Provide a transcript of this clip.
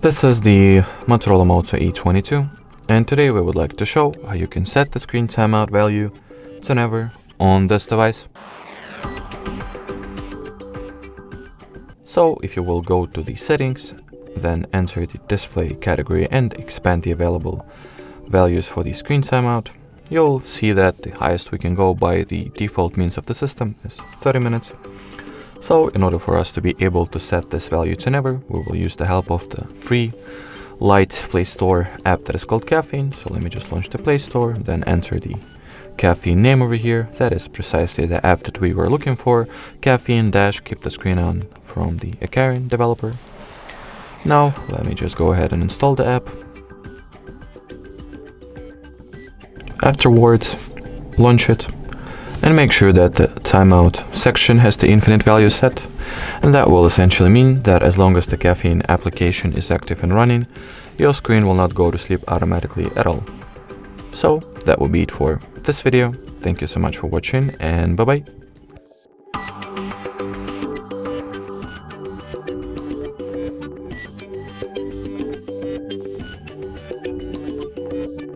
This is the Motorola Moto E22, and today we would like to show how you can set the screen timeout value to never on this device. So if you will go to the settings, then enter the display category and expand the available values for the screen timeout, you'll see that the highest we can go by the default means of the system is 30 minutes. So in order for us to be able to set this value to never, we will use the help of the free light Play Store app that is called Caffeine. So let me just launch the Play Store, then enter the Caffeine name over here. That is precisely the app that we were looking for. Caffeine - keep the screen on from the HardReset developer. Now let me just go ahead and install the app. Afterwards, launch it and make sure that the timeout section has the infinite value set, and that will essentially mean that as long as the Caffeine application is active and running, your screen will not go to sleep automatically at all. So that will be it for this video. Thank you so much for watching, and bye bye.